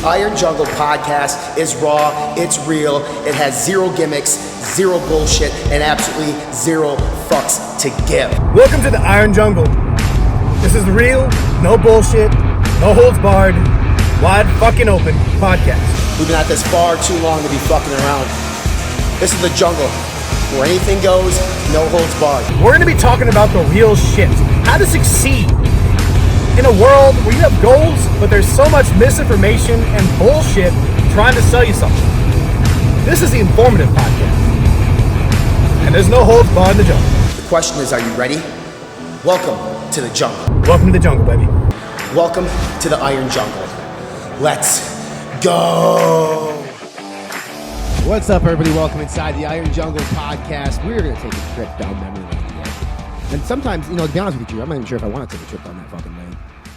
The Iron Jungle podcast is raw, it's real, it has zero gimmicks, zero bullshit, and absolutely zero fucks to give. Welcome to the Iron Jungle. This is real, no bullshit, no holds barred, wide fucking open podcast. We've been at this far too long to be fucking around. This is the jungle, where anything goes, no holds barred. We're going to be talking about the real shit, how to succeed in a world where you have goals, but there's so much misinformation and bullshit trying to sell you something. This is the informative podcast, and there's no holds barred in the jungle. The question is, are you ready? Welcome to the jungle. Welcome to the jungle, baby. Welcome to the Iron Jungle. Let's go. What's up, everybody? Welcome inside the Iron Jungle podcast. We're going to take a trip down memory lane today. And sometimes, to be honest with you, I'm not even sure if I want to take a trip down that fucking lane.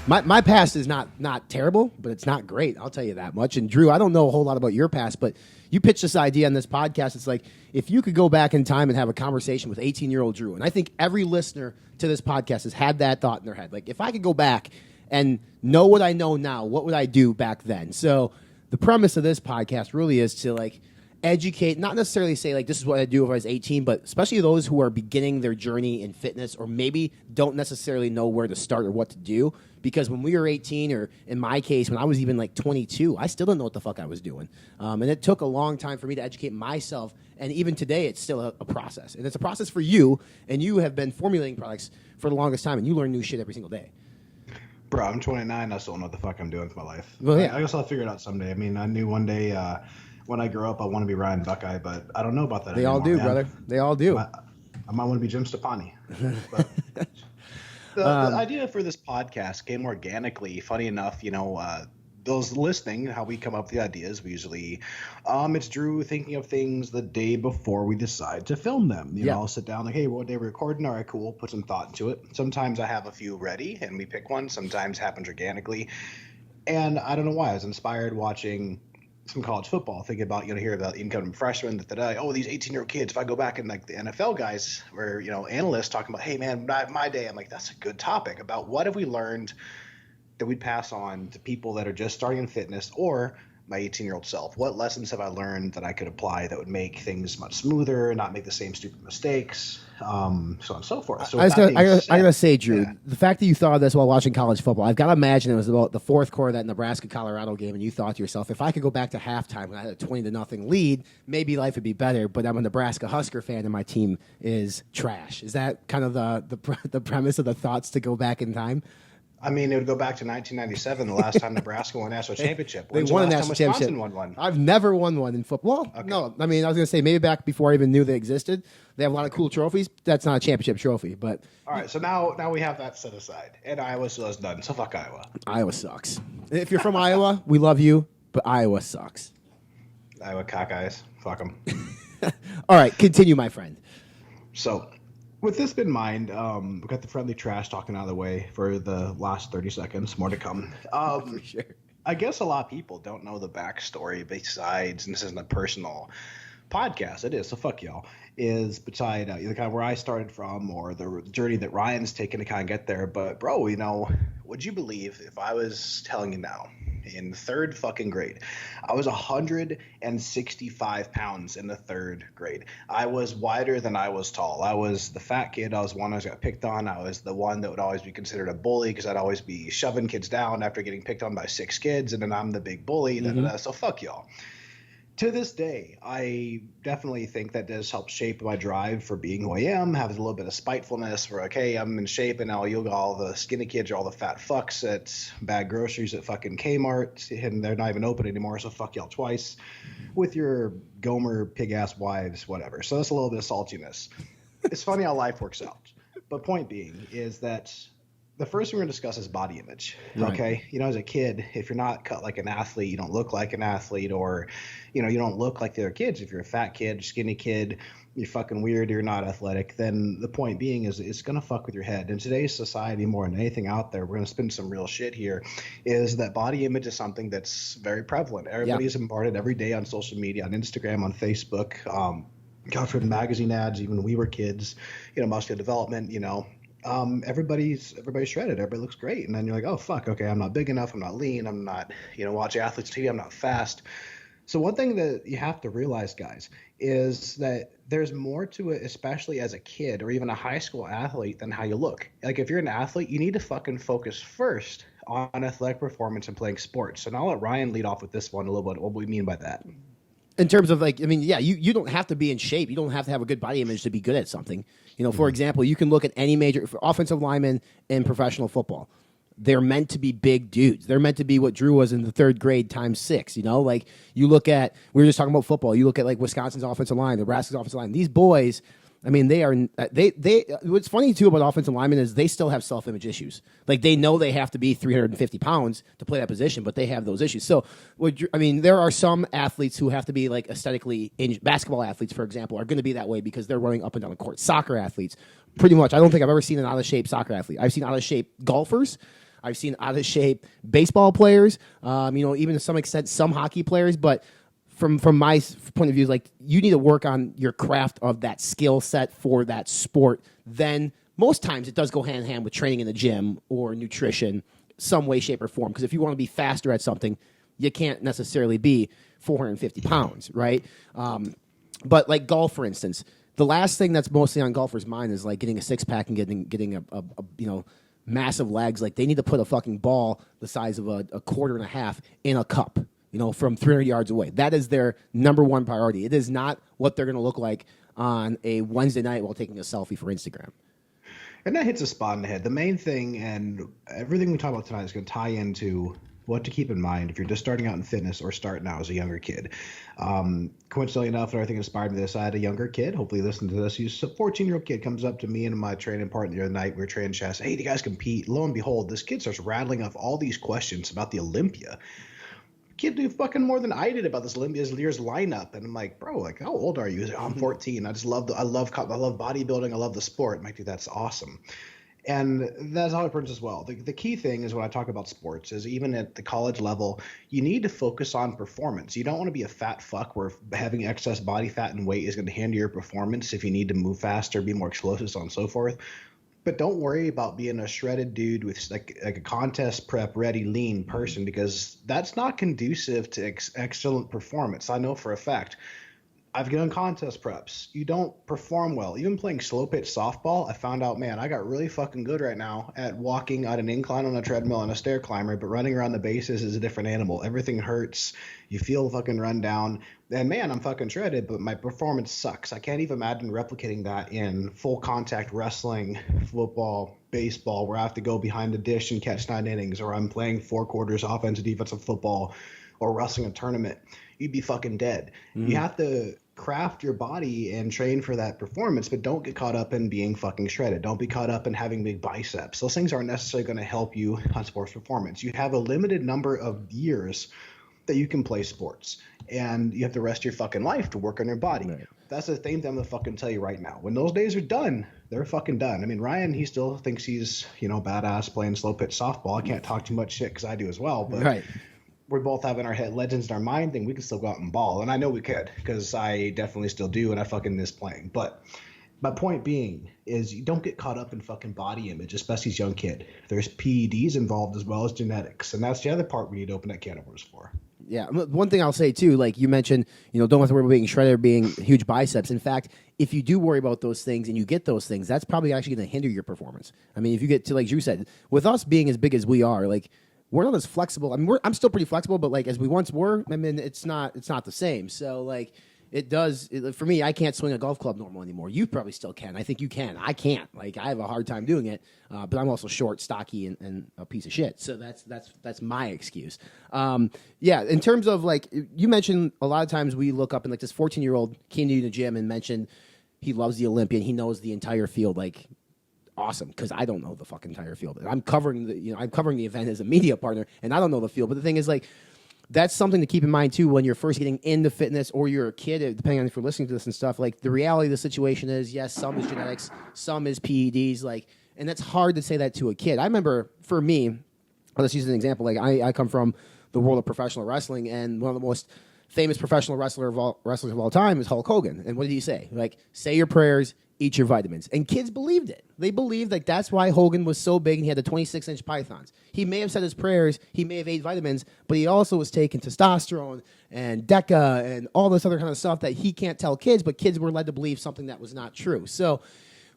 My past is not terrible, but it's not great. I'll tell you that much. And Drew, I don't know a whole lot about your past, but you pitched this idea on this podcast. It's like, if you could go back in time and have a conversation with 18-year-old Drew, and I think every listener to this podcast has had that thought in their head. Like, if I could go back and know what I know now, what would I do back then? So the premise of this podcast really is to, educate, not necessarily say, this is what I'd do if I was 18, but especially those who are beginning their journey in fitness or maybe don't necessarily know where to start or what to do. Because when we were 18, or in my case, when I was even 22, I still didn't know what the fuck I was doing. And it took a long time for me to educate myself. And even today, it's still a process. And it's a process for you. And you have been formulating products for the longest time. And you learn new shit every single day. Bro, I'm 29. I still don't know what the fuck I'm doing with my life. Well, yeah. I guess I'll figure it out someday. I mean, I knew one day when I grow up, I want to be Ryan Buckeye, but I don't know about that They anymore, all do, man. brother. They all do. I might want to be Jim Stepani. But the idea for this podcast came organically. Funny enough, those listening, how we come up with the ideas, we usually, it's Drew thinking of things the day before we decide to film them. You know, I'll sit down hey, what day we're recording? All right, cool. Put some thought into it. Sometimes I have a few ready and we pick one. Sometimes happens organically. And I don't know why. I was inspired watching some college football, thinking about, hear about incoming freshmen these 18-year-old kids. If I go back and the NFL guys were, analysts talking about, hey man, my day, I'm like, that's a good topic about what have we learned that we'd pass on to people that are just starting in fitness or my 18-year-old self. What lessons have I learned that I could apply that would make things much smoother, not make the same stupid mistakes, so on and so forth. So I gotta say, Drew, the fact that you thought of this while watching college football, I've got to imagine it was about the fourth quarter of that Nebraska-Colorado game, and you thought to yourself, if I could go back to halftime when I had a 20-0 lead, maybe life would be better, but I'm a Nebraska Husker fan and my team is trash. Is that kind of the premise of the thoughts to go back in time? I mean, it would go back to 1997, the last time Nebraska won a national championship. They won a national championship. Won one? I've never won one in football. Okay. No, I mean, I was going to say maybe back before I even knew they existed. They have a lot of cool trophies. That's not a championship trophy, but all right. So now we have that set aside, and Iowa still is done. So fuck Iowa. Iowa sucks. If you're from Iowa, we love you, but Iowa sucks. Iowa cockeyes. Fuck them. All right, continue, my friend. So, with this in mind, we got the friendly trash talking out of the way for the last 30 seconds. More to come. For sure. I guess a lot of people don't know the backstory besides, and this isn't a personal podcast, it is, so fuck y'all, is beside the kind of where I started from or the journey that Ryan's taken to kind of get there. But, bro, would you believe if I was telling you now, in third fucking grade, I was 165 pounds in the third grade. I was wider than I was tall. I was the fat kid. I was one that got picked on. I was the one that would always be considered a bully because I'd always be shoving kids down after getting picked on by 6 kids, and then I'm the big bully. Mm-hmm. So fuck y'all. To this day, I definitely think that does help shape my drive for being who I am, have a little bit of spitefulness where, okay, I'm in shape and now you'll got all the skinny kids or all the fat fucks at bad groceries at fucking Kmart, and they're not even open anymore, so fuck y'all twice with your Gomer pig-ass wives, whatever. So that's a little bit of saltiness. It's funny how life works out. But point being is that the first thing we're going to discuss is body image, okay? Right. As a kid, if you're not cut like an athlete, you don't look like an athlete, or, you don't look like the other kids. If you're a fat kid, skinny kid, you're fucking weird, you're not athletic, then the point being is it's going to fuck with your head. In today's society, more than anything out there, we're going to spin some real shit here, is that body image is something that's very prevalent. Everybody's bombarded every day on social media, on Instagram, on Facebook, got from magazine ads, even when we were kids, muscular development, everybody's shredded. Everybody looks great, and then you're like, oh fuck, okay, I'm not big enough. I'm not lean. I'm not, watching athletes TV. I'm not fast. So one thing that you have to realize, guys, is that there's more to it, especially as a kid or even a high school athlete, than how you look. Like if you're an athlete, you need to fucking focus first on athletic performance and playing sports. So now I'll let Ryan lead off with this one a little bit. What do we mean by that? In terms of you don't have to be in shape. You don't have to have a good body image to be good at something. For example, you can look at any major offensive lineman in professional football. They're meant to be big dudes. They're meant to be what Drew was in the third grade times 6. Like you look at, we were just talking about football. You look at like Wisconsin's offensive line, Nebraska's offensive line. These boys, I mean, they. What's funny too about offensive linemen is they still have self-image issues. Like they know they have to be 350 pounds to play that position, but they have those issues. So, there are some athletes who have to be like aesthetically. Basketball athletes, for example, are going to be that way because they're running up and down the court. Soccer athletes, pretty much. I don't think I've ever seen an out of shape soccer athlete. I've seen out of shape golfers. I've seen out of shape baseball players. Even to some extent, some hockey players, but. From my point of view, like you need to work on your craft of that skill set for that sport. Then most times it does go hand in hand with training in the gym or nutrition, some way, shape, or form. Because if you want to be faster at something, you can't necessarily be 450 pounds, right? But like golf, for instance, the last thing that's mostly on golfers' mind is like getting a six pack and getting a massive legs. Like they need to put a fucking ball the size of a quarter and a half in a cup. From 300 yards away. That is their number one priority. It is not what they're going to look like on a Wednesday night while taking a selfie for Instagram. And that hits a spot in the head. The main thing, and everything we talk about tonight, is going to tie into what to keep in mind if you're just starting out in fitness or starting out as a younger kid. Coincidentally enough, I think inspired me this. I had a younger kid. Hopefully you listen to this. He's a 14-year-old kid, comes up to me and my training partner the other night. We were training chest. Hey, do you guys compete? Lo and behold, this kid starts rattling off all these questions about the Olympia. Kid knew fucking more than I did about this year's lineup, and I'm like, bro, like, how old are you? He's like, oh, I'm 14. I love bodybuilding. I love the sport. I'm like, dude, that's awesome. And that's how it happens as well. The key thing is when I talk about sports is even at the college level, you need to focus on performance. You don't want to be a fat fuck where having excess body fat and weight is going to hinder your performance if you need to move faster, be more explosive, so on and so forth. But don't worry about being a shredded dude with like a contest prep ready lean person, because that's not conducive to excellent performance. I know for a fact. I've done contest preps. You don't perform well. Even playing slow pitch softball, I found out, man, I got really fucking good right now at walking on an incline on a treadmill on a stair climber, but running around the bases is a different animal. Everything hurts. You feel fucking run down. And man, I'm fucking shredded, but my performance sucks. I can't even imagine replicating that in full contact wrestling, football, baseball, where I have to go behind the dish and catch 9 innings, or I'm playing 4 quarters offensive, defensive football, or wrestling a tournament. You'd be fucking dead. You have to craft your body and train for that performance, but don't get caught up in being fucking shredded. Don't be caught up in having big biceps. Those things aren't necessarily going to help you on sports performance. You have a limited number of years that you can play sports, and you have the rest of your fucking life to work on your body. Right. That's the thing I'm gonna fucking tell you right now. When those days are done, they're fucking done. I mean, Ryan, he still thinks he's, badass playing slow pitch softball. I can't talk too much shit because I do as well, but right. We both have in our head legends in our mind thing. We can still go out and ball, and I know we could because I definitely still do, and I fucking miss playing. But my point being is you don't get caught up in fucking body image, especially as a young kid. There's PEDs involved as well as genetics, and that's the other part we need to open that can of worms for. Yeah, one thing I'll say too, like you mentioned, don't have to worry about being shredded or being huge biceps. In fact, if you do worry about those things and you get those things, that's probably actually going to hinder your performance. I mean, if you get to, like Drew said, with us being as big as we are, like, we're not as flexible. I mean, I'm still pretty flexible, but like as we once were, I mean, it's not the same. So like for me, I can't swing a golf club normal anymore. You probably still can. I think you can. I can't. Like I have a hard time doing it, but I'm also short, stocky, and a piece of shit. So that's my excuse. Yeah. In terms of like you mentioned, a lot of times we look up and like this 14-year-old came to you in the gym and mentioned he loves the Olympian. He knows the entire field. Like, awesome, because I don't know the fucking entire field. I'm covering the event as a media partner, and I don't know the field. But the thing is, like, that's something to keep in mind too when you're first getting into fitness or you're a kid. Depending on if you're listening to this and stuff, like the reality of the situation is, yes, some is genetics, some is PEDs, like, and that's hard to say that to a kid. I remember for me, I'll just use an example. Like, I come from the world of professional wrestling, and one of the most famous professional wrestlers of all time is Hulk Hogan. And what did he say? Like, say your prayers, eat your vitamins. And kids believed it. They believed like that's why Hogan was so big and he had the 26-inch pythons. He may have said his prayers, he may have ate vitamins, but he also was taking testosterone and DECA and all this other kind of stuff that he can't tell kids, but kids were led to believe something that was not true. So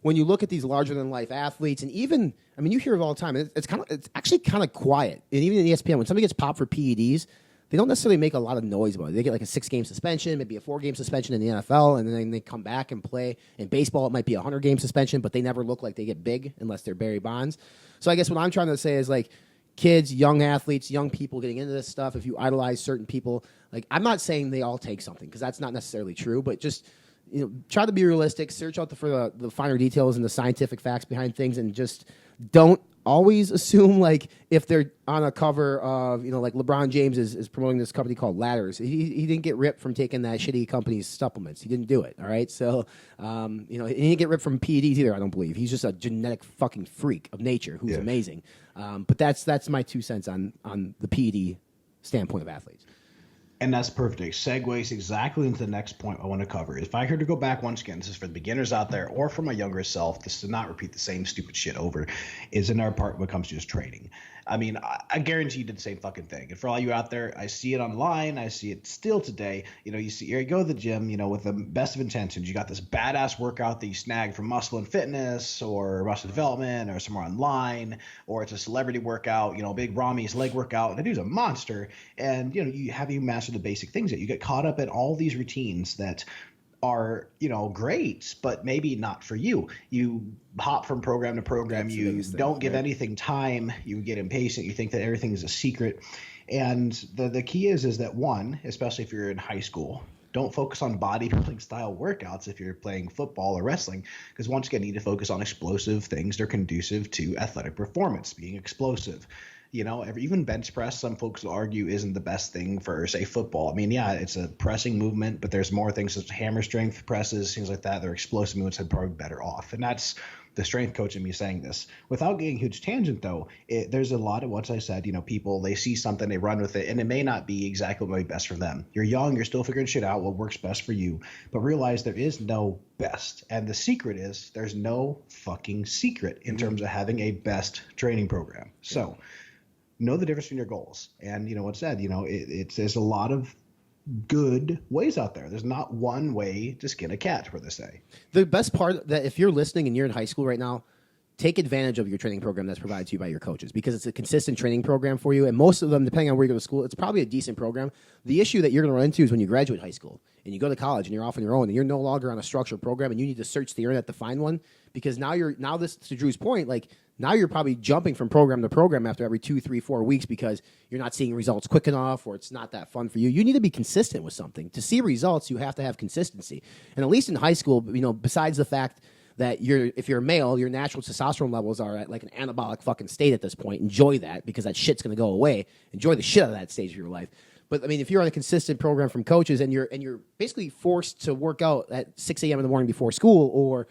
when you look at these larger-than-life athletes, and even, I mean, you hear it all the time, it's actually kind of quiet. And even in ESPN, when somebody gets popped for PEDs, they don't necessarily make a lot of noise about it. They get like a 6-game suspension, maybe a 4-game suspension in the NFL, and then they come back and play. In baseball, it might be a 100-game suspension, but they never look like they get big unless they're Barry Bonds. So I guess what I'm trying to say is like kids, young athletes, young people getting into this stuff, if you idolize certain people, like I'm not saying they all take something because that's not necessarily true, but just try to be realistic, search out for the finer details and the scientific facts behind things, and just don't always assume like if they're on a cover of like LeBron James is promoting this company called Ladders. He didn't get ripped from taking that shitty company's supplements. He didn't do it. All right, so he didn't get ripped from PEDs either. I don't believe he's just a genetic fucking freak of nature who's amazing. But that's my 2 cents on the PED standpoint of athletes. And that's perfect. It segues exactly into the next point I want to cover. If I heard to go back once again, this is for the beginners out there or for my younger self, this to not repeat the same stupid shit over, is in our part when it comes to just training. I mean, I guarantee you did the same fucking thing. And for all you out there, I see it online. I see it still today. You go to the gym, with the best of intentions. You got this badass workout that you snagged from Muscle and Fitness or Muscle Development or somewhere online, or it's a celebrity workout, big Rami's leg workout. And the dude's a monster. And, you master the basic things that you get caught up in all these routines that are great, but maybe not for you. You hop from program to program. You don't give anything time. You get impatient. You think that everything is a secret. And the key is that one, especially if you're in high school, don't focus on bodybuilding style workouts if you're playing football or wrestling, because once again, you need to focus on explosive things that are conducive to athletic performance, being explosive. Even bench press, some folks will argue, isn't the best thing for, say, football. I mean, yeah, it's a pressing movement, but there's more things such as hammer strength presses, things like that. They're explosive movements that are probably better off. And that's the strength coach in me saying this. Without getting a huge tangent, though, there's a lot of, once I said, people, they see something, they run with it, and it may not be exactly what might be best for them. You're young, you're still figuring shit out, what works best for you. But realize there is no best. And the secret is there's no fucking secret in terms of having a best training program. So know the difference between your goals. And what's said, there's a lot of good ways out there. There's not one way to skin a cat, where they say. The best part that if you're listening and you're in high school right now, take advantage of your training program that's provided to you by your coaches, because it's a consistent training program for you. And most of them, depending on where you go to school, it's probably a decent program. The issue that you're going to run into is when you graduate high school and you go to college and you're off on your own and you're no longer on a structured program and you need to search the internet to find one, because now this, to Drew's point, like now you're probably jumping from program to program after every 2, 3, 4 weeks because you're not seeing results quick enough or it's not that fun for you. You need to be consistent with something. To see results, you have to have consistency. And at least in high school, besides the fact that if you're a male, your natural testosterone levels are at like an anabolic fucking state at this point. Enjoy that, because that shit's going to go away. Enjoy the shit out of that stage of your life. But I mean, if you're on a consistent program from coaches and you're basically forced to work out at 6 a.m. in the morning before school, or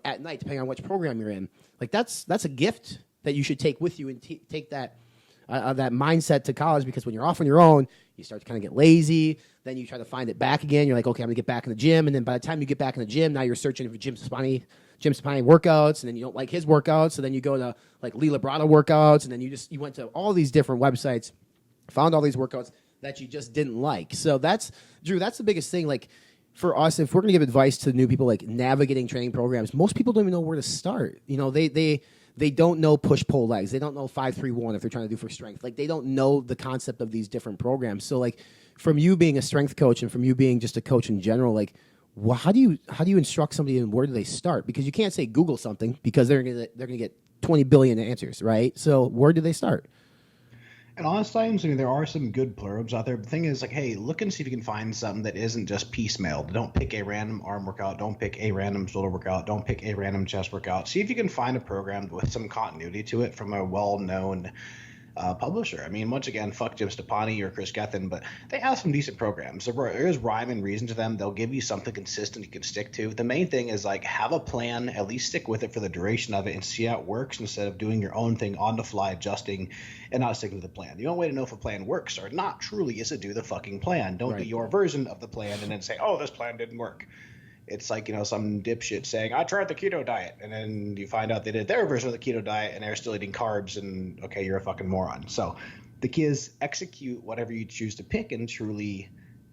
at night, depending on which program you're in, like that's a gift that you should take with you and take that mindset to college, because when you're off on your own, you start to kind of get lazy. Then you try to find it back again. You're like, okay, I'm gonna get back in the gym, and then by the time you get back in the gym, now you're searching for Jim Spani workouts, and then you don't like his workouts, so then you go to like Lee Labrada workouts, and then you went to all these different websites, found all these workouts that you just didn't like. So that's the biggest thing. Like for us, if we're gonna give advice to new people, like navigating training programs, most people don't even know where to start. They don't know push-pull legs. They don't know 5-3-1 if they're trying to do for strength. Like they don't know the concept of these different programs. So like from you being a strength coach and from you being just a coach in general, like how do you instruct somebody and where do they start? Because you can't say Google something, because they're gonna get 20 billion answers, right? So where do they start? And honestly, there are some good pluribs out there. But the thing is, like, hey, look and see if you can find something that isn't just piecemeal. Don't pick a random arm workout. Don't pick a random shoulder workout. Don't pick a random chest workout. See if you can find a program with some continuity to it from a well-known publisher. I mean, once again, fuck Jim Stepani or Chris Gethin, but they have some decent programs. There is rhyme and reason to them. They'll give you something consistent you can stick to. The main thing is, like, have a plan, at least stick with it for the duration of it and see how it works, instead of doing your own thing on the fly, adjusting and not sticking to the plan. The only way to know if a plan works or not truly is to do the fucking plan. Don't do your version of the plan and then say, oh, this plan didn't work. It's like, some dipshit saying, I tried the keto diet. And then you find out they did their version of the keto diet and they're still eating carbs. And, okay, you're a fucking moron. So the key is execute whatever you choose to pick and truly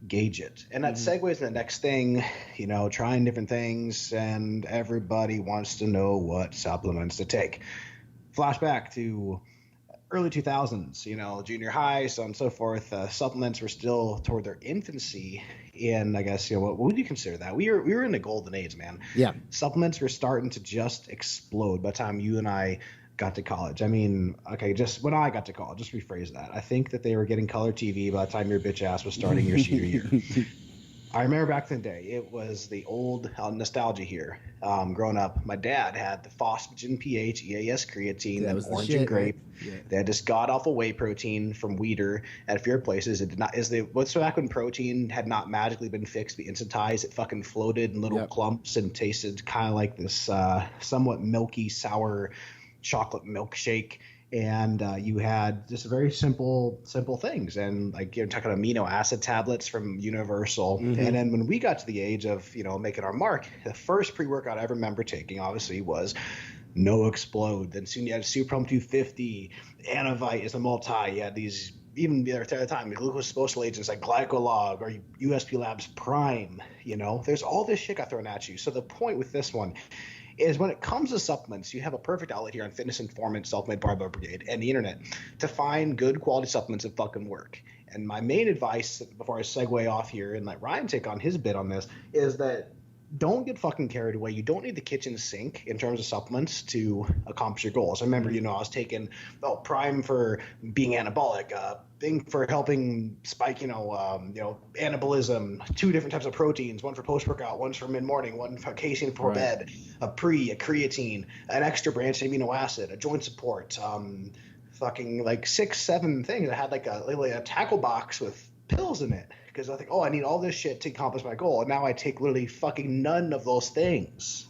gauge it. And that segues to the next thing, trying different things. And everybody wants to know what supplements to take. Flashback to early 2000s, junior high, so on and so forth. Supplements were still toward their infancy. And I guess, what would you consider that? We were in the golden age, man. Yeah. Supplements were starting to just explode by the time you and I got to college. I mean, okay, just when I got to college, just rephrase that. I think that they were getting color TV by the time your bitch ass was starting your senior year. I remember back in the day, it was the old nostalgia here. Growing up, my dad had the Phosphagen PH EAS creatine, that was orange and grape. Right? Yeah. They had this god awful whey protein from Weider at a few places. It did not what's back when protein had not magically been fixed, be instantized. It fucking floated in little clumps and tasted kind of like this somewhat milky, sour chocolate milkshake. And you had just very simple things, and like you're talking amino acid tablets from Universal. And then when we got to the age of making our mark, the first pre-workout I remember taking obviously was No Explode. Then soon you had Supreme 250, Anavite is a multi. You had these even at the time glucose social agents like Glycolog or USP Labs Prime. There's all this shit got thrown at you. So the point with this one is when it comes to supplements, you have a perfect outlet here on Fitness Informant, Self-Made Barbell Brigade, and the internet to find good quality supplements that fucking work. And my main advice before I segue off here and let Ryan take on his bit on this is that don't get fucking carried away. You don't need the kitchen sink in terms of supplements to accomplish your goals. I remember, I was taking Prime for being anabolic, thing for helping spike, anabolism, 2 different types of proteins, one for post-workout, one's for mid-morning, one for casein before bed, a creatine, an extra branched amino acid, a joint support, fucking like 6-7 things. I had like a tackle box with pills in it because I think, I need all this shit to accomplish my goal. And now I take literally fucking none of those things.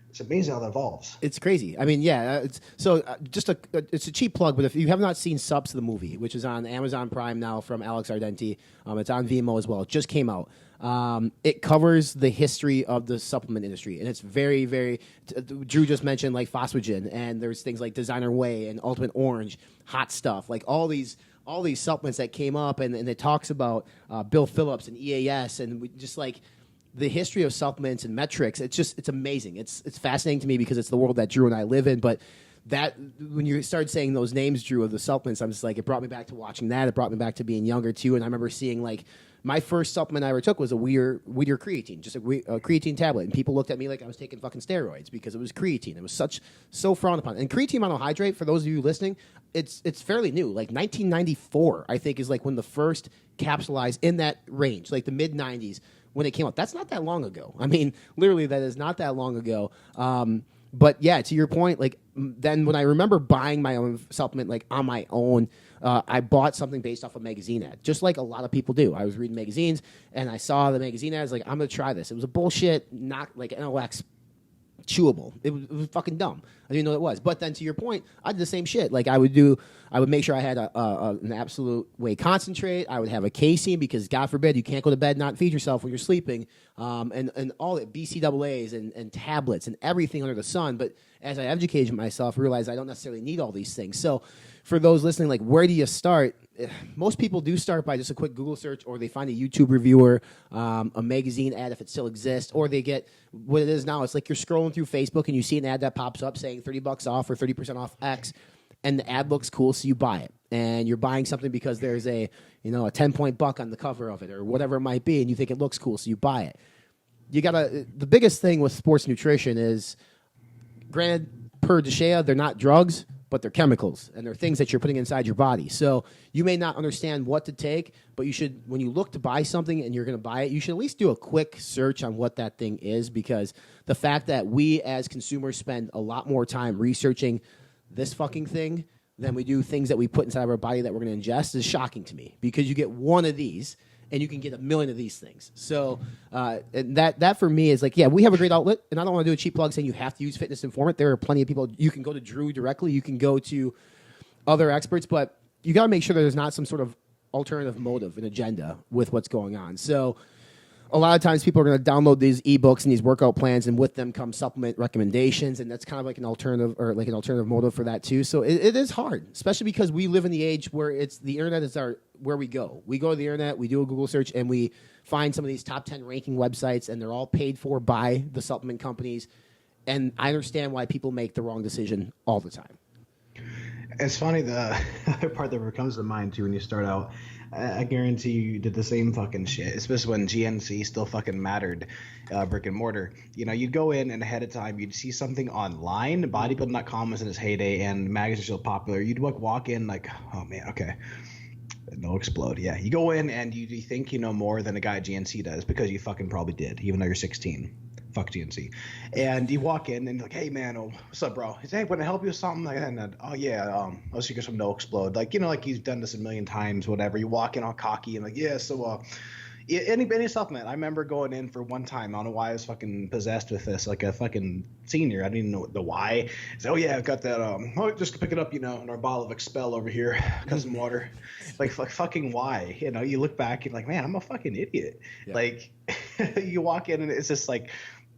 It's amazing how that evolves. It's crazy. I mean, yeah. It's a cheap plug, but if you have not seen Subs the movie, which is on Amazon Prime now from Alex Ardenti, it's on Vimeo as well. It just came out. It covers the history of the supplement industry, and it's very, very. Drew just mentioned like Phosphagen, and there's things like Designer Whey and Ultimate Orange, Hot Stuff, like all these supplements that came up, and it talks about Bill Phillips and EAS, and just like the history of supplements and metrics. It's amazing. It's fascinating to me because it's the world that Drew and I live in. But that when you started saying those names, Drew, of the supplements, I'm just like, it brought me back to watching that. It brought me back to being younger too. And I remember seeing like my first supplement I ever took was a Weider creatine, just a creatine tablet, and people looked at me like I was taking fucking steroids because it was creatine. It was so frowned upon. And creatine monohydrate, for those of you listening, it's fairly new. Like 1994, I think, is like when the first capsulized in that range, like the mid 90s when it came out. That's not that long ago. I mean, literally, that is not that long ago. But yeah, to your point, like then when I remember buying my own supplement, like on my own, I bought something based off a magazine ad, just like a lot of people do. I was reading magazines and I saw the magazine ads, like I'm gonna try this. It was a bullshit, not like NLX chewable. It was fucking dumb. I didn't know what it was. But then to your point, I did the same shit. Like I would make sure I had an absolute whey concentrate. I would have a casein because God forbid you can't go to bed and not feed yourself when you're sleeping. And all the BCAAs and tablets and everything under the sun. But as I educated myself, I realized I don't necessarily need all these things. So for those listening, like where do you start? Most people do start by just a quick Google search, or they find a YouTube reviewer, a magazine ad if it still exists, or they get what it is now. It's like you're scrolling through Facebook and you see an ad that pops up saying $30 off or 30% off X, and the ad looks cool, so you buy it. And you're buying something because there's a 10-point buck on the cover of it or whatever it might be, and you think it looks cool, so you buy it. The biggest thing with sports nutrition is, granted, per DeShea, they're not drugs, but they're chemicals, and they're things that you're putting inside your body. So you may not understand what to take, but you should, when you look to buy something and you're going to buy it, you should at least do a quick search on what that thing is, because the fact that we as consumers spend a lot more time researching this fucking thing than we do things that we put inside of our body that we're going to ingest is shocking to me, because you get one of these and you can get 1 million of these things. So and that for me is like, yeah, we have a great outlet, and I don't want to do a cheap plug saying you have to use Fitness Informant. There are plenty of people. You can go to Drew directly. You can go to other experts, but you got to make sure that there's not some sort of alternative motive and agenda with what's going on. So a lot of times people are going to download these ebooks and these workout plans, and with them come supplement recommendations, and that's kind of like an alternative motive for that too. So it is hard, especially because we live in the age where it's the internet is where we go. We go to the internet, we do a Google search, and we find some of these top 10 ranking websites, and they're all paid for by the supplement companies. And I understand why people make the wrong decision all the time. It's funny, the other part that comes to mind too when you start out, I guarantee you did the same fucking shit, especially when GNC still fucking mattered, brick and mortar. You know, you'd go in and ahead of time, you'd see something online, bodybuilding.com was in its heyday and magazines were still popular. You'd walk in like, oh man, okay. No explode. Yeah, you go in and you think you know more than a guy at GNC does because you fucking probably did, even though you're 16. Fuck GNC. And you walk in and you're like, hey man, what's up, bro? He's, hey, want to help you with something? Like, and oh yeah, let's see some no explode. Like, you know, like he's done this a million times, whatever. You walk in all cocky and like, yeah, so any supplement. I remember going in for one time. I don't know why I was fucking possessed with this, like a fucking senior. I didn't even know the why. So, oh yeah, I've got that. Just pick it up, you know, in our bottle of Expel over here, cousin water. Like fucking why? You know, you look back and like, man, I'm a fucking idiot. Yeah. Like, you walk in and it's just like,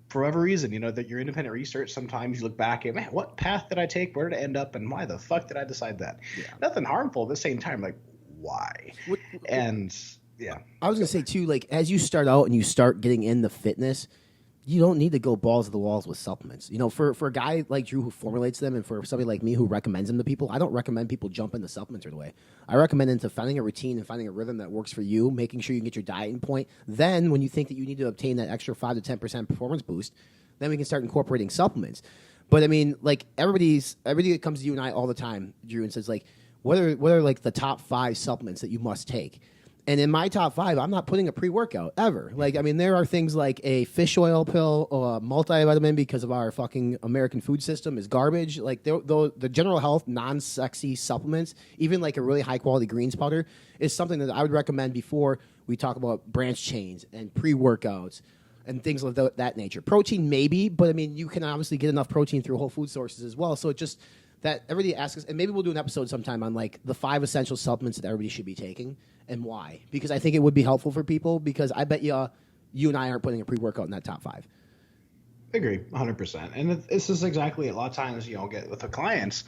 for whatever reason, you know, that your independent research, sometimes you look back and, man, what path did I take? Where did I end up? And why the fuck did I decide that? Yeah. Nothing harmful. At the same time, like, why? And yeah. I was going to say, too, like, as you start out and you start getting into fitness, you don't need to go balls to the walls with supplements. You know, for a guy like Drew who formulates them and for somebody like me who recommends them to people, I don't recommend people jump into supplements right away. I recommend into finding a routine and finding a rhythm that works for you, making sure you can get your diet in point. Then when you think that you need to obtain that extra 5 to 10% performance boost, then we can start incorporating supplements. But I mean, like everybody that comes to you and I all the time, Drew, and says like, what are like the top 5 supplements that you must take? And in my top 5, I'm not putting a pre-workout ever. Like, I mean, there are things like a fish oil pill or a multivitamin because of our fucking American food system is garbage. Like, the general health, non-sexy supplements, even like a really high-quality greens powder, is something that I would recommend before we talk about branch chains and pre-workouts and things of that nature. Protein, maybe, but, I mean, you can obviously get enough protein through whole food sources as well. So it just that everybody asks us, and maybe we'll do an episode sometime on, like, the 5 essential supplements that everybody should be taking. And why? Because I think it would be helpful for people because I bet you and I aren't putting a pre-workout in that top 5. I agree, 100%. And this is exactly a lot of times, you know, get with the clients,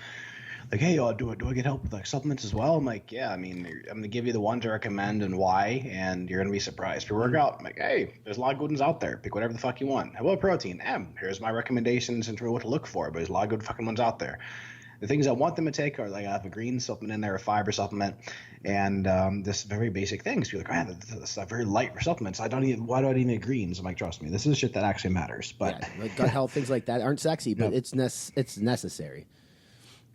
like, hey, do I get help with like supplements as well? I'm like, yeah, I mean, I'm going to give you the ones to recommend and why, and you're going to be surprised. Pre-workout, I'm like, hey, there's a lot of good ones out there. Pick whatever the fuck you want. How about protein? Here's my recommendations and what to look for, but there's a lot of good fucking ones out there. The things I want them to take are like I have a green supplement in there, a fiber supplement, and this very basic things. You're like, man, this is very light for supplements. Why do I need greens? I'm like, trust me, this is shit that actually matters. But yeah, like gut health, things like that aren't sexy, but it's necessary.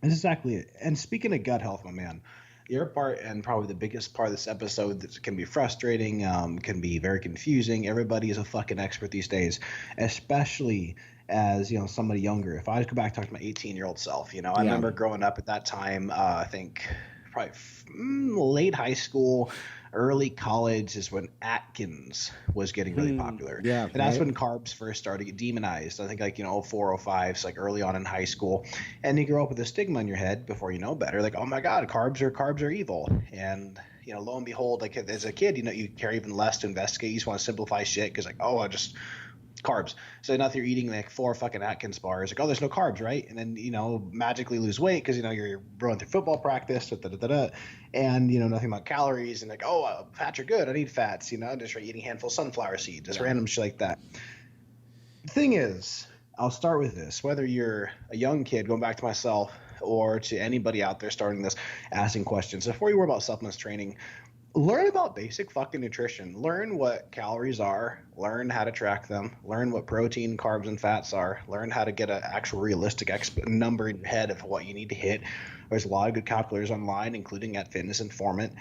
That's exactly it. And speaking of gut health, my man, your part and probably the biggest part of this episode that can be frustrating, can be very confusing. Everybody is a fucking expert these days, especially as, you know, somebody younger. If I go back to talk to my 18-year-old self, you know, I remember growing up at that time, I think probably late high school, early college is when Atkins was getting really popular. Yeah. And that's when carbs first started to get demonized. I think like, you know, 04, 05, so like early on in high school. And you grow up with a stigma in your head before you know better. Like, oh my God, carbs are evil. And, you know, lo and behold, like as a kid, you know, you care even less to investigate. You just want to simplify shit because like, oh, I just carbs. So now if you're eating like 4 fucking Atkins bars, like, oh, there's no carbs, right? And then, you know, magically lose weight because, you know, you're running through football practice, and, you know, nothing about calories and like, oh, fats are good. I need fats, you know, just start eating a handful of sunflower seeds, just random shit like that. The thing is, I'll start with this. Whether you're a young kid, going back to myself, or to anybody out there starting this, asking questions, before you worry about supplements training, learn about basic fucking nutrition. Learn what calories are. Learn how to track them. Learn what protein, carbs, and fats are. Learn how to get an actual realistic number in your head of what you need to hit. There's a lot of good calculators online, including at Fitness Informant.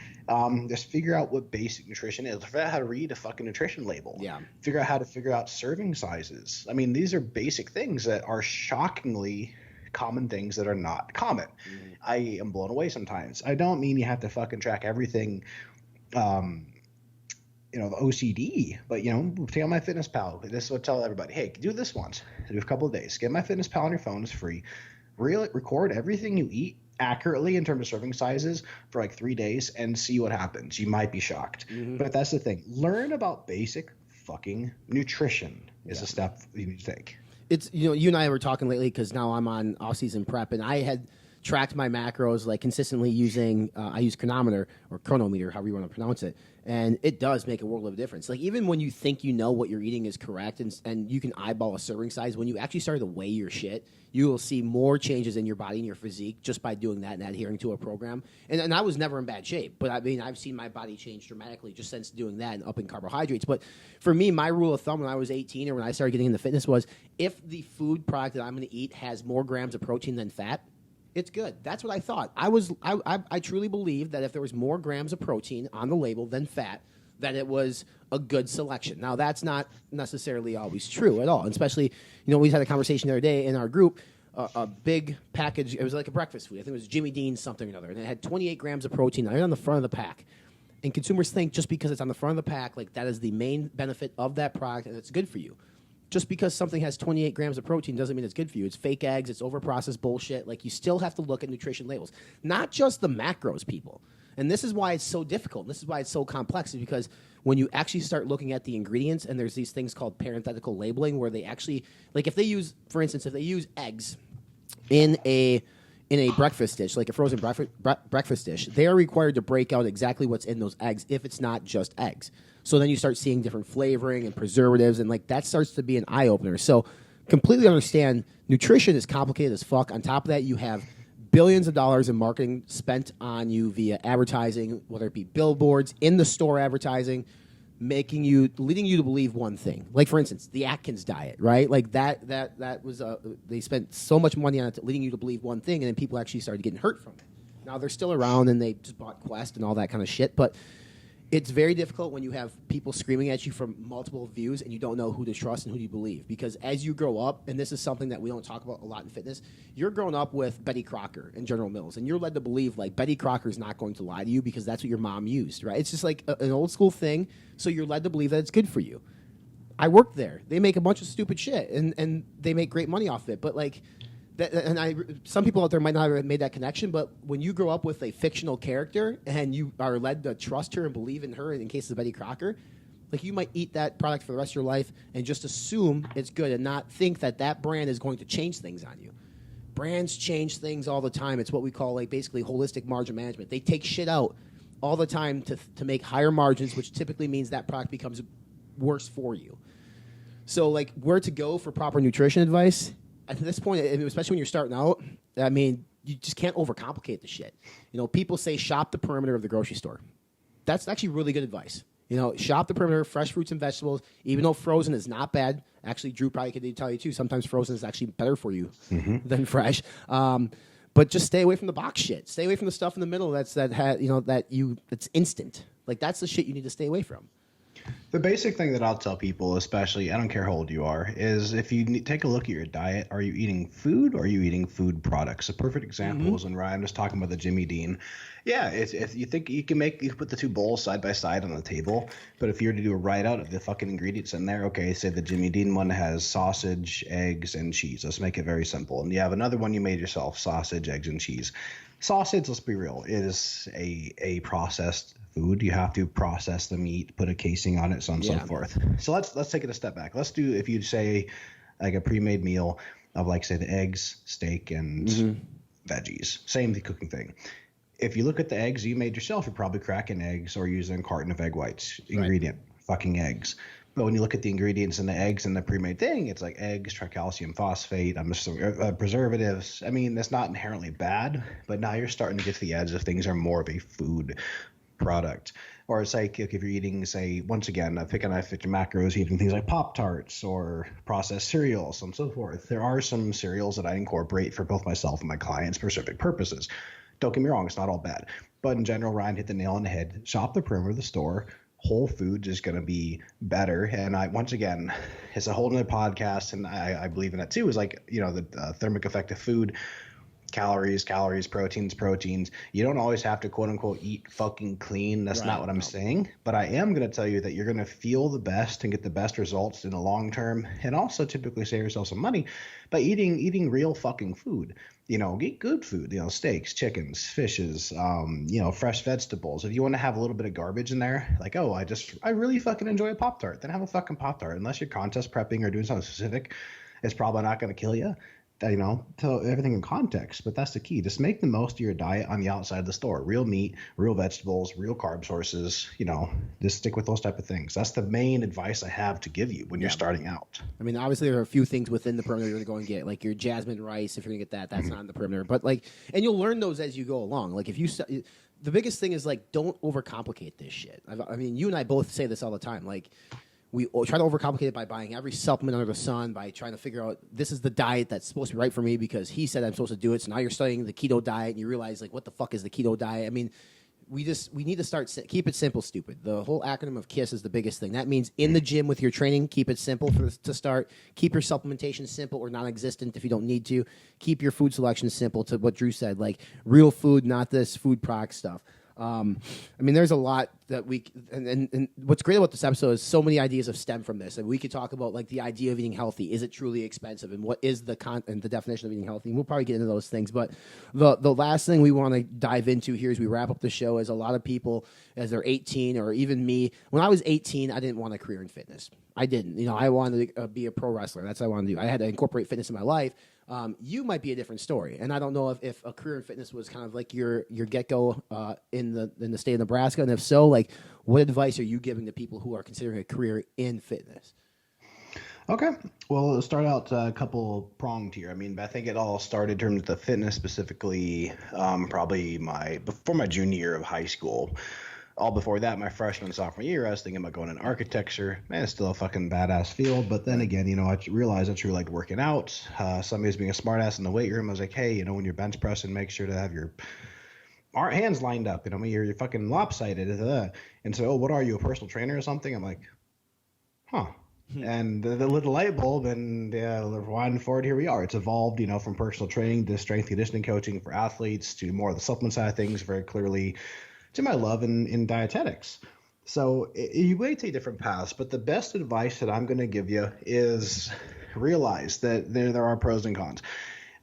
Just figure out what basic nutrition is. Figure out how to read a fucking nutrition label. Yeah. Figure out how to figure out serving sizes. I mean, these are basic things that are shockingly common things that are not common. Mm-hmm. I am blown away sometimes. I don't mean you have to fucking track everything, you know, the OCD, but, you know, take on MyFitnessPal. This is what I tell everybody. Hey, do this once. Do a couple of days. Get MyFitnessPal on your phone. It's free. Record everything you eat accurately in terms of serving sizes for like 3 days and see what happens. You might be shocked. Mm-hmm. But that's the thing. Learn about basic fucking nutrition is a step you need to take. It's, you know, you and I were talking lately because now I'm on off-season prep, and I had tracked my macros like consistently using I use chronometer or chronometer, however you want to pronounce it, and it does make a world of difference. Like even when you think you know what you're eating is correct, and you can eyeball a serving size, when you actually start to weigh your shit, you will see more changes in your body and your physique just by doing that and adhering to a program. And I was never in bad shape, but I mean I've seen my body change dramatically just since doing that and upping carbohydrates. But for me, my rule of thumb when I was 18 or when I started getting into fitness was if the food product that I'm going to eat has more grams of protein than fat, it's good. That's what I thought. I truly believed that if there was more grams of protein on the label than fat, that it was a good selection. Now, that's not necessarily always true at all. And especially, you know, we had a conversation the other day in our group, a big package. It was like a breakfast food. I think it was Jimmy Dean's something or another. And it had 28 grams of protein right on the front of the pack. And consumers think just because it's on the front of the pack, like that is the main benefit of that product and it's good for you. Just because something has 28 grams of protein doesn't mean it's good for you. It's fake eggs. It's overprocessed bullshit. Like, you still have to look at nutrition labels. Not just the macros, people. And this is why it's so difficult. This is why it's so complex, is because when you actually start looking at the ingredients, and there's these things called parenthetical labeling where they actually, like if they use, for instance, if they use eggs in a breakfast dish, like a frozen breakfast dish, they are required to break out exactly what's in those eggs if it's not just eggs. So then you start seeing different flavoring and preservatives, and like that starts to be an eye-opener. So completely understand, nutrition is complicated as fuck. On top of that, you have billions of dollars in marketing spent on you via advertising, whether it be billboards, in the store advertising, leading you to believe one thing. Like, for instance, the Atkins diet, right? Like that was they spent so much money on it, leading you to believe one thing, and then people actually started getting hurt from it. Now they're still around, and they just bought Quest and all that kind of shit, but it's very difficult when you have people screaming at you from multiple views and you don't know who to trust and who you believe. Because as you grow up, and this is something that we don't talk about a lot in fitness, you're growing up with Betty Crocker and General Mills, and you're led to believe like Betty Crocker's not going to lie to you because that's what your mom used, right? It's just like an old school thing, so you're led to believe that it's good for you. I worked there. They make a bunch of stupid shit, and they make great money off of it, but like... some people out there might not have made that connection, but when you grow up with a fictional character and you are led to trust her and believe in her, in case of Betty Crocker, like you might eat that product for the rest of your life and just assume it's good and not think that that brand is going to change things on you. Brands change things all the time. It's what we call like basically holistic margin management. They take shit out all the time to make higher margins, which typically means that product becomes worse for you. So like where to go for proper nutrition advice? At this point, especially when you're starting out, I mean, you just can't overcomplicate the shit. You know, people say shop the perimeter of the grocery store. That's actually really good advice. You know, shop the perimeter, fresh fruits and vegetables, even though frozen is not bad. Actually, Drew probably could tell you, too, sometimes frozen is actually better for you than fresh. But just stay away from the box shit. Stay away from the stuff in the middle that's instant. Like, that's the shit you need to stay away from. The basic thing that I'll tell people, especially, I don't care how old you are, is if you take a look at your diet, are you eating food or are you eating food products? A perfect example is when Ryan was talking about the Jimmy Dean. Yeah, if you think you can put the two bowls side by side on the table, but if you were to do a write-out of the fucking ingredients in there, okay, say the Jimmy Dean one has sausage, eggs, and cheese. Let's make it very simple. And you have another one you made yourself, sausage, eggs, and cheese. Sausage, let's be real, is a processed food. You have to process the meat, put a casing on it, so on and so forth. So let's take it a step back. Let's do, if you say like a pre-made meal of like say the eggs, steak, and veggies. Same the cooking thing. If you look at the eggs you made yourself, you're probably cracking eggs or using a carton of egg whites. Ingredient, fucking eggs. But when you look at the ingredients in the eggs and the pre-made thing, it's like eggs, tricalcium phosphate, preservatives. I mean, that's not inherently bad, but now you're starting to get to the edge of things are more of a food product. Or it's like if you're eating, say, once again, picking up your macros, eating things like Pop-Tarts or processed cereals and so forth. There are some cereals that I incorporate for both myself and my clients for specific purposes. Don't get me wrong, it's not all bad. But in general, Ryan hit the nail on the head. Shop the perimeter of the store. Whole Foods is going to be better. And once again, it's a whole nother podcast, and I believe in that too, is like, you know, the thermic effect of food. calories, proteins. You don't always have to quote unquote eat fucking clean. That's not what I'm saying. But I am going to tell you that you're going to feel the best and get the best results in the long term, and also typically save yourself some money by eating real fucking food. Eat good food, steaks, chickens, fishes, fresh vegetables. If you want to have a little bit of garbage in there, like, oh, I really fucking enjoy a Pop-Tart, then have a fucking Pop-Tart. Unless you're contest prepping or doing something specific, it's probably not going to kill you. So everything in context, but that's the key. Just make the most of your diet on the outside of the store. Real meat, real vegetables, real carb sources, just stick with those type of things. That's the main advice I have to give you when you're starting out. I mean, obviously there are a few things within the perimeter you're going to go and get, like your jasmine rice. If you're going to get that, that's not in the perimeter. But and you'll learn those as you go along. Like the biggest thing is don't overcomplicate this shit. I mean, you and I both say this all the time. Like, we try to overcomplicate it by buying every supplement under the sun, by trying to figure out this is the diet that's supposed to be right for me because he said I'm supposed to do it. So now you're studying the keto diet and you realize, what the fuck is the keto diet? I mean, we need to start, keep it simple, stupid. The whole acronym of KISS is the biggest thing. That means in the gym with your training, keep it simple to start. Keep your supplementation simple or non-existent if you don't need to. Keep your food selection simple to what Drew said, like real food, not this food product stuff. I mean, there's a lot that and what's great about this episode is so many ideas have stemmed from this. And we could talk about the idea of eating healthy. Is it truly expensive? And what is the definition of eating healthy? And we'll probably get into those things. But the last thing we want to dive into here as we wrap up the show is a lot of people, as they're 18 or even me, when I was 18, I didn't want a career in fitness. I didn't. I wanted to be a pro wrestler. That's what I wanted to do. I had to incorporate fitness in my life. You might be a different story, and I don't know if a career in fitness was kind of like your get-go in the state of Nebraska, and if so, what advice are you giving to people who are considering a career in fitness? Okay, well, let's start out a couple pronged here. I mean, I think it all started in terms of the fitness specifically, probably before my junior year of high school. All before that, my freshman and sophomore year, I was thinking about going in architecture. Man, it's still a fucking badass field. But then again, I realized I truly liked working out. Somebody was being a smartass in the weight room. I was like, hey, when you're bench pressing, make sure to have your hands lined up. You're fucking lopsided. And so, what are you, a personal trainer or something? I'm like, huh. And the little light bulb, and rewind forward, here we are. It's evolved, from personal training to strength conditioning coaching for athletes to more of the supplement side of things, very clearly to my love in dietetics. So you may take different paths, but the best advice that I'm going to give you is realize that there are pros and cons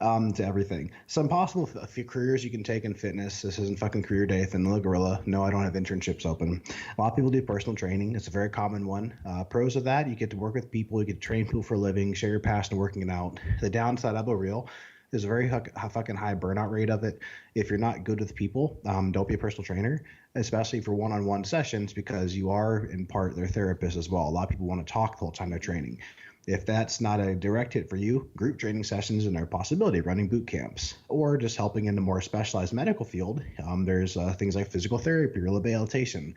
to everything. Some possible a few careers you can take in fitness. This isn't fucking career day, Vanilla Gorilla. No, I don't have internships open. A lot of people do personal training. It's a very common one. Pros of that, you get to work with people, you get to train people for a living, share your passion of working it out. The downside, I'll be real, there's a very fucking high burnout rate of it. If you're not good with people, don't be a personal trainer, especially for one-on-one sessions, because you are in part their therapist as well. A lot of people want to talk the whole time they're training. If that's not a direct hit for you, group training sessions and their possibility, running boot camps, or just helping in the more specialized medical field. There's things like physical therapy, rehabilitation.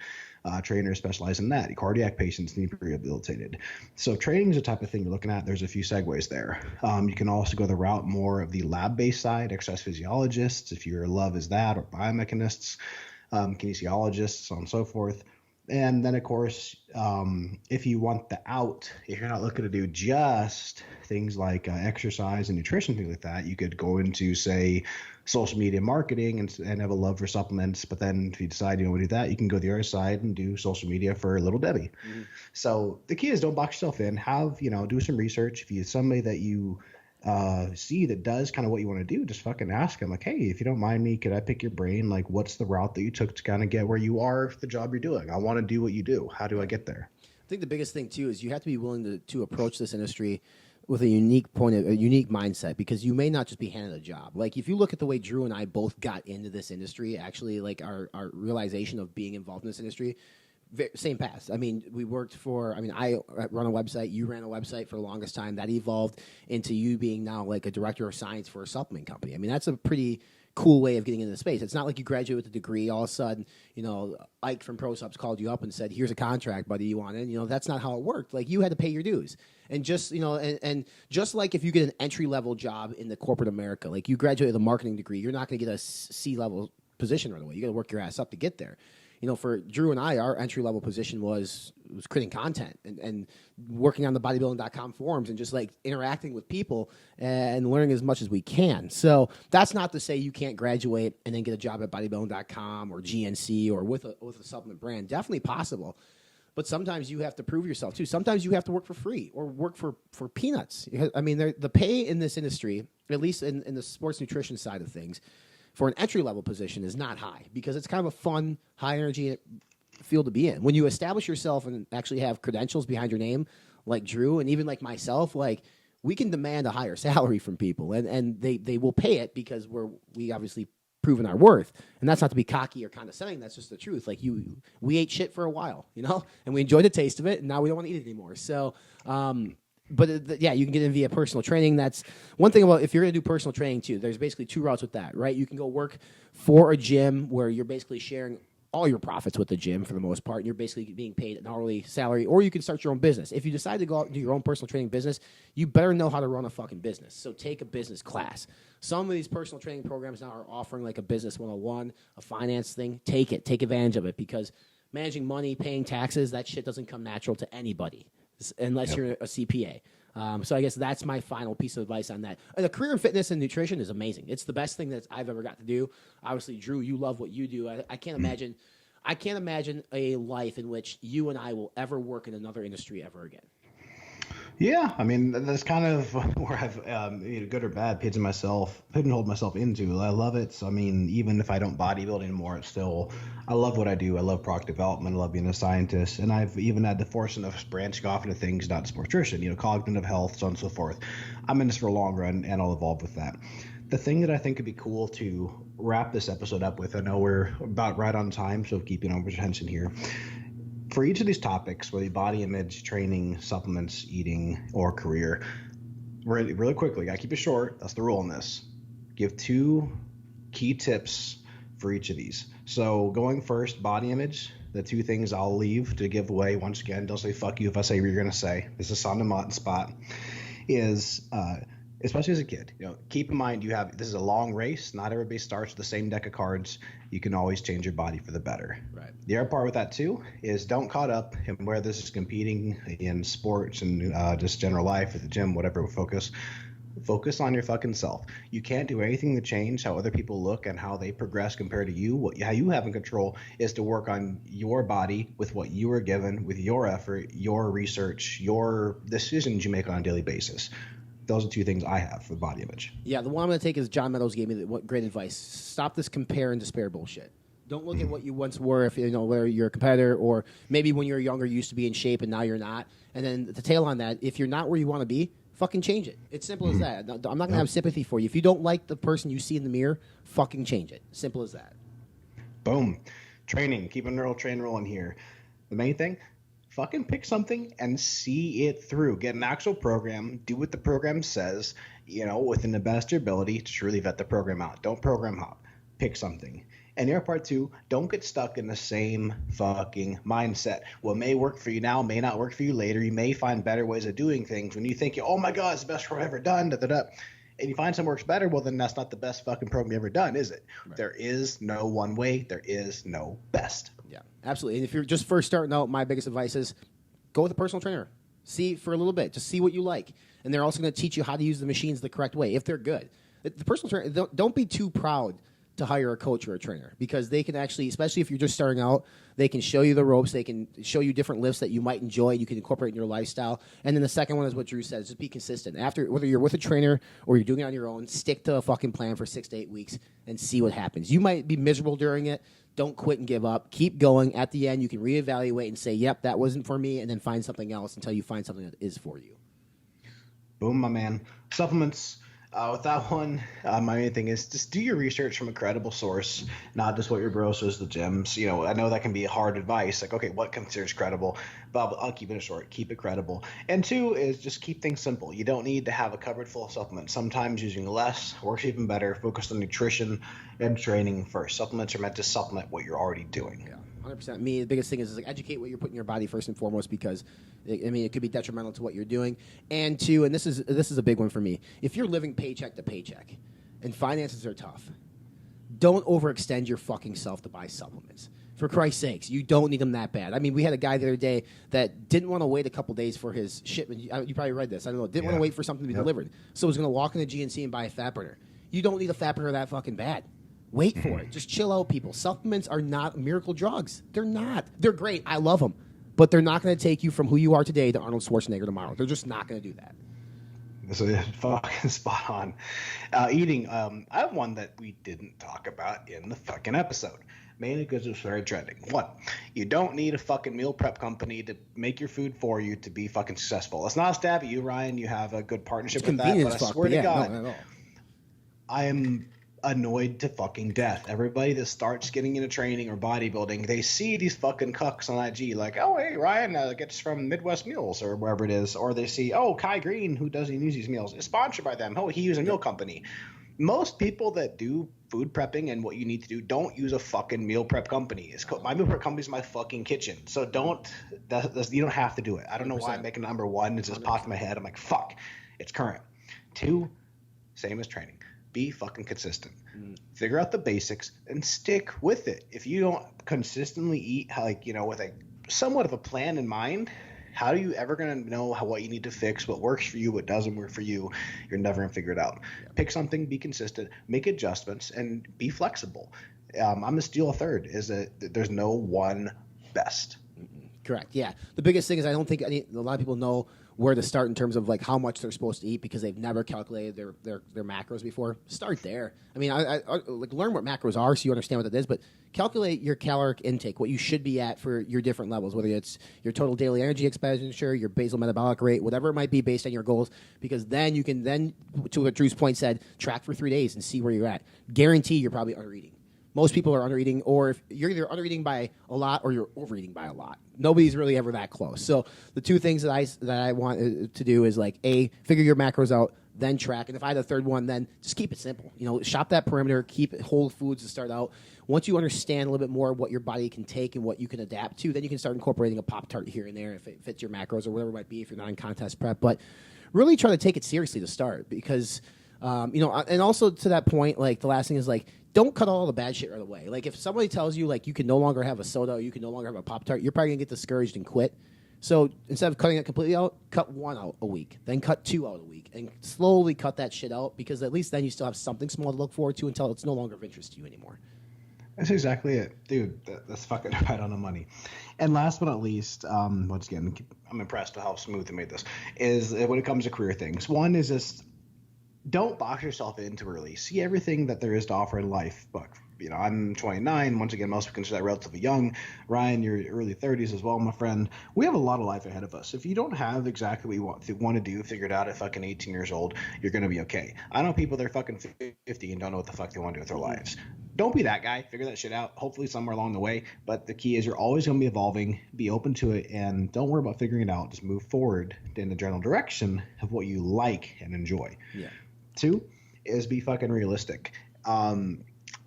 Trainers specialize in that. Cardiac patients need to be rehabilitated. So training is the type of thing you're looking at. There's a few segues there. You can also go the route more of the lab-based side, exercise physiologists, if your love is that, or biomechanists, kinesiologists, so on and so forth. And then, of course, if you want the out, if you're not looking to do just things like exercise and nutrition, things like that, you could go into, say, social media marketing and have a love for supplements. But then if you decide you don't want to do that, you can go the other side and do social media for Little Debbie. Mm-hmm. So the key is don't box yourself in. Do some research. If you're somebody that you see that does kind of what you want to do, just fucking ask them, like, hey, if you don't mind me, could I pick your brain? Like, what's the route that you took to kind of get where you are, the job you're doing? I want to do what you do. How do I get there? I think the biggest thing too is you have to be willing to approach this industry with a unique mindset, because you may not just be handed a job. Like, if you look at the way Drew and I both got into this industry, actually, like our realization of being involved in this industry, same path. I mean, I run a website. You ran a website for the longest time. That evolved into you being now like a director of science for a supplement company. I mean, that's a pretty cool way of getting into the space. It's not like you graduate with a degree, all of a sudden, Ike from ProSubs called you up and said, here's a contract, buddy, you want in? That's not how it worked. Like, you had to pay your dues. And just, and just like if you get an entry-level job in the corporate America, like you graduate with a marketing degree, you're not going to get a C-level position right away. You got to work your ass up to get there. for Drew and I, our entry level position was creating content and working on the bodybuilding.com forums and just like interacting with people and learning as much as we can. So that's not to say you can't graduate and then get a job at bodybuilding.com or GNC or with a supplement brand. Definitely possible. But sometimes you have to prove yourself too. Sometimes you have to work for free or work for peanuts. I mean, the pay in this industry, at least in the sports nutrition side of things, for an entry-level position is not high because it's kind of a fun, high-energy field to be in. When you establish yourself and actually have credentials behind your name, like Drew and even like myself, like we can demand a higher salary from people, and they will pay it because we obviously proven our worth. And that's not to be cocky or condescending. That's just the truth. Like we ate shit for a while, and we enjoyed the taste of it, and now we don't want to eat it anymore. So, but yeah, you can get in via personal training. That's one thing about if you're going to do personal training too. There's basically two routes with that, right? You can go work for a gym where you're basically sharing all your profits with the gym for the most part, and you're basically being paid an hourly salary, or you can start your own business. If you decide to go out and do your own personal training business, you better know how to run a fucking business. So take a business class. Some of these personal training programs now are offering like a business 101, a finance thing. Take advantage of it because managing money, paying taxes, that shit doesn't come natural to anybody unless you're a CPA. So I guess that's my final piece of advice on that. And a career in fitness and nutrition is amazing. It's the best thing that I've ever got to do. Obviously, Drew, you love what you do. I can't imagine. I can't imagine a life in which you and I will ever work in another industry ever again. Yeah, I mean that's kind of where I've good or bad pigeonholed myself into. I love it. So I mean, even if I don't bodybuild anymore, it's still I love what I do. I love product development. I love being a scientist, and I've even had the fortune of branching off into things not sports nutrition, cognitive health, so on and so forth. I'm in this for a long run, and I'll evolve with that. The thing that I think would be cool to wrap this episode up with, I know we're about right on time, so keeping our attention here. For each of these topics, whether body image, training, supplements, eating, or career, really quickly, gotta keep it short. That's the rule in this. Give 2 key tips for each of these. So going first, body image, the 2 things I'll leave to give away. Once again, don't say fuck you if I say what you're going to say. This is on the spot. Is especially as a kid, keep in mind this is a long race. Not everybody starts with the same deck of cards. You can always change your body for the better. Right. The other part with that too is don't caught up in where this is competing in sports and just general life at the gym, whatever. Focus on your fucking self. You can't do anything to change how other people look and how they progress compared to you. How you have in control is to work on your body with what you were given, with your effort, your research, your decisions you make on a daily basis. Those are 2 things I have for body image. Yeah, the one I'm going to take is John Meadows gave me great advice. Stop this compare and despair bullshit. Don't look at what you once were, if whether you're a competitor or maybe when you were younger you used to be in shape and now you're not. And then the tail on that, if you're not where you want to be, fucking change it. It's simple as that. I'm not going to have sympathy for you. If you don't like the person you see in the mirror, fucking change it. Simple as that. Boom. Training. Keep a neural train rolling here. The main thing, fucking pick something and see it through. Get an actual program. Do what the program says, within the best of your ability to truly vet the program out. Don't program hop. Pick something. And your part 2, don't get stuck in the same fucking mindset. What may work for you now may not work for you later. You may find better ways of doing things. When you think, oh my God, it's the best program I've ever done, and you find something works better, well, then that's not the best fucking program you've ever done, is it? Right. There is no one way. There is no best. Yeah, absolutely. And if you're just first starting out, my biggest advice is go with a personal trainer. See for a little bit. Just see what you like. And they're also going to teach you how to use the machines the correct way, if they're good. The personal trainer, don't be too proud to hire a coach or a trainer because they can actually, especially if you're just starting out, they can show you the ropes. They can show you different lifts that you might enjoy. You can incorporate in your lifestyle. And then the second one is what Drew says, just be consistent. After, whether you're with a trainer or you're doing it on your own, stick to a fucking plan for 6 to 8 weeks and see what happens. You might be miserable during it. Don't quit and give up. Keep going. At the end, you can reevaluate and say, yep, that wasn't for me, and then find something else until you find something that is for you. Boom, my man. Supplements. With that one, my main thing is just do your research from a credible source, not just what your bro says the gyms. I know that can be hard advice. Like, okay, what considers credible? But I'll keep it short. Keep it credible. And 2 is just keep things simple. You don't need to have a cupboard full of supplements. Sometimes using less works even better. Focus on nutrition and training first. Supplements are meant to supplement what you're already doing. Yeah. 100%. Me, the biggest thing is like educate what you're putting in your body first and foremost because, it could be detrimental to what you're doing. And 2, and this is a big one for me, if you're living paycheck to paycheck and finances are tough, don't overextend your fucking self to buy supplements. For Christ's sakes, you don't need them that bad. I mean, we had a guy the other day that didn't want to wait a couple days for his shipment. You probably read this. I don't know. Didn't want to wait for something to be delivered. So was going to walk into GNC and buy a fat burner. You don't need a fat burner that fucking bad. Wait for it. Just chill out, people. Supplements are not miracle drugs. They're not. They're great. I love them. But they're not going to take you from who you are today to Arnold Schwarzenegger tomorrow. They're just not going to do that. So yeah, fucking spot on. Eating. I have one that we didn't talk about in the fucking episode. Mainly because it's very trending. One, you don't need a fucking meal prep company to make your food for you to be fucking successful. It's not a stab at you, Ryan. You have a good partnership with that. But I swear to God, no, I am annoyed to fucking death. Everybody that starts getting into training or bodybuilding, they see these fucking cucks on IG like, oh, hey, Ryan gets from Midwest Meals or wherever it is. Or they see, oh, Kai Green, who doesn't use these meals, is sponsored by them. Oh, he uses a meal company. Most people that do food prepping and what you need to do don't use a fucking meal prep company. My meal prep company is my fucking kitchen. So you don't have to do it. I don't know why I'm making number one. It just popped in my head. I'm like, fuck, it's current. Two, same as training. Be fucking consistent. Figure out the basics and stick with it. If you don't consistently eat, with a somewhat of a plan in mind, how are you ever going to know what you need to fix, what works for you, what doesn't work for you? You're never going to figure it out. Yeah. Pick something, be consistent, make adjustments, and be flexible. I'm going to steal a third, is that there's no one best. Correct, yeah. The biggest thing is I don't think a lot of people know where to start in terms of like how much they're supposed to eat because they've never calculated their macros before. Start there. I mean, I like learn what macros are so you understand what that is, but calculate your caloric intake, what you should be at for your different levels, whether it's your total daily energy expenditure, your basal metabolic rate, whatever it might be based on your goals, because then you can to what Drew's point said, track for 3 days and see where you're at. Guarantee you're probably under-eating. Most people are under-eating, or if you're either under-eating by a lot or you're over-eating by a lot. Nobody's really ever that close. So the two things that I want to do is like figure your macros out, then track. And if I had a third one, then just keep it simple. Shop that perimeter, keep it whole foods to start out. Once you understand a little bit more what your body can take and what you can adapt to, then you can start incorporating a Pop-Tart here and there if it fits your macros or whatever it might be if you're not in contest prep. But really try to take it seriously to start because, and also to that point, like the last thing is like, don't cut all the bad shit right away. Like if somebody tells you like you can no longer have a soda or you can no longer have a Pop-Tart, you're probably going to get discouraged and quit. So instead of cutting it completely out, cut one out a week, then cut 2 out a week, and slowly cut that shit out because at least then you still have something small to look forward to until it's no longer of interest to you anymore. That's exactly it. Dude, that's fucking right on the money. And last but not least, once again, I'm impressed with how smooth they made this, is when it comes to career things. One is just don't box yourself in too early. See everything that there is to offer in life. But, I'm 29. Once again, most people consider that relatively young. Ryan, you're early 30s as well, my friend. We have a lot of life ahead of us. If you don't have exactly what you want to do figured out at fucking 18 years old, you're going to be okay. I know people that are fucking 50 and don't know what the fuck they want to do with their lives. Don't be that guy. Figure that shit out, hopefully somewhere along the way. But the key is you're always going to be evolving. Be open to it, and don't worry about figuring it out. Just move forward in the general direction of what you like and enjoy. Yeah. 2 is be fucking realistic.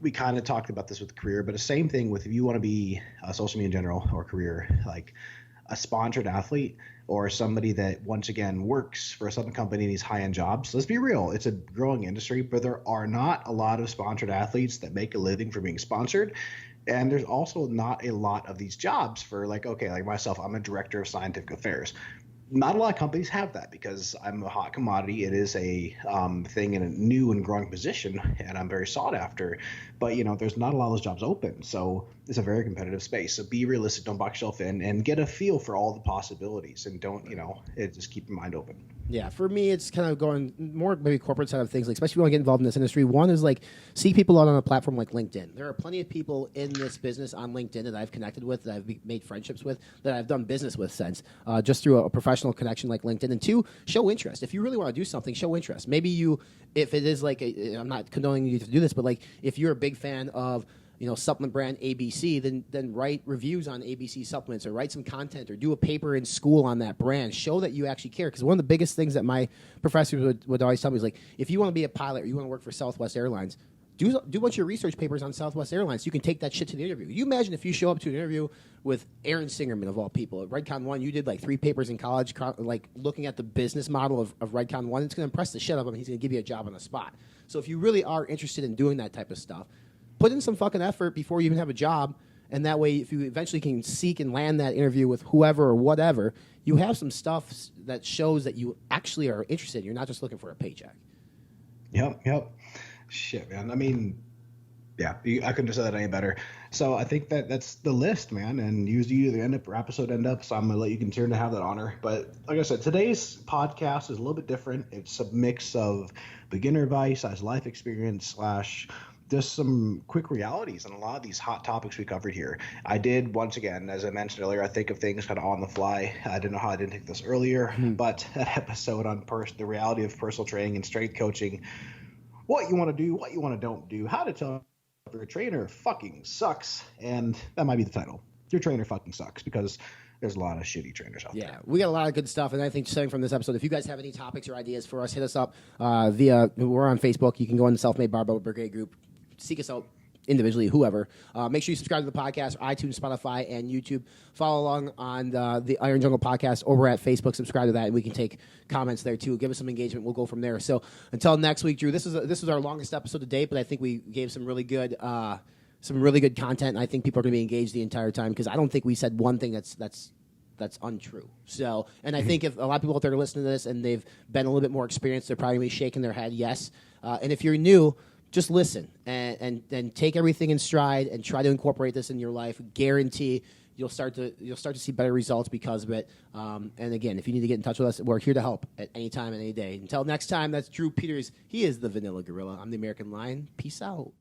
We kind of talked about this with career, but the same thing with if you want to be social media in general or career, like a sponsored athlete or somebody that once again works for a supplement company in these high-end jobs. Let's be real. It's a growing industry, but there are not a lot of sponsored athletes that make a living for being sponsored. And there's also not a lot of these jobs for like myself, I'm a director of scientific affairs. Not a lot of companies have that because I'm a hot commodity. It is a thing in a new and growing position, and I'm very sought after. But, there's not a lot of those jobs open. So it's a very competitive space. So be realistic. Don't box yourself in and get a feel for all the possibilities. And don't, just keep your mind open. Yeah, for me, it's kind of going more maybe corporate side of things, like especially when I get involved in this industry. One is like see people out on a platform like LinkedIn. There are plenty of people in this business on LinkedIn that I've connected with, that I've made friendships with, that I've done business with since, just through a professional connection like LinkedIn. And 2, show interest. If you really want to do something, show interest. Maybe if it is like, I'm not condoning you to do this, but like if you're a big fan of supplement brand ABC, then write reviews on ABC supplements or write some content or do a paper in school on that brand. Show that you actually care. Because one of the biggest things that my professors would always tell me is like, if you want to be a pilot or you want to work for Southwest Airlines, do a bunch of research papers on Southwest Airlines so you can take that shit to the interview. You imagine if you show up to an interview with Aaron Singerman, of all people, at Redcon 1, you did like 3 papers in college, like looking at the business model of Redcon 1, it's going to impress the shit out of him. He's going to give you a job on the spot. So if you really are interested in doing that type of stuff, put in some fucking effort before you even have a job And that way, if you eventually can seek and land that interview with whoever or whatever, you have some stuff that shows that you actually are interested. You're not just looking for a paycheck. Yep. Shit, man. I mean, yeah, I couldn't have said that any better. So I think that's the list, man. And usually the episode end up, so I'm going to let you continue to have that honor. But like I said, today's podcast is a little bit different. It's a mix of beginner advice, as life experience / just some quick realities on a lot of these hot topics we covered here. I did, once again, as I mentioned earlier, I think of things kind of on the fly. I didn't know how I didn't take this earlier, but that episode on the reality of personal training and strength coaching, what you want to do, what you want to don't do, how to tell if your trainer fucking sucks, and that might be the title. Your trainer fucking sucks, because there's a lot of shitty trainers out there. Yeah, we got a lot of good stuff, and I think starting from this episode, if you guys have any topics or ideas for us, hit us up via, we're on Facebook. You can go in the Self-Made Barbell Brigade group, seek us out individually, whoever. Make sure you subscribe to the podcast, iTunes, Spotify, and YouTube. Follow along on the Iron Jungle podcast over at Facebook. Subscribe to that, and we can take comments there too. Give us some engagement. We'll go from there. So until next week, Drew. This is our longest episode to date, but I think we gave some really good content. And I think people are going to be engaged the entire time, because I don't think we said one thing that's untrue. So, and I think if a lot of people out there are listening to this and they've been a little bit more experienced, they're probably going to be shaking their head yes. And if you're new, just listen and take everything in stride and try to incorporate this in your life. Guarantee you'll start to see better results because of it. And again, if you need to get in touch with us, we're here to help at any time, any day. Until next time, that's Drew Peters. He is the Vanilla Gorilla. I'm the American Lion. Peace out.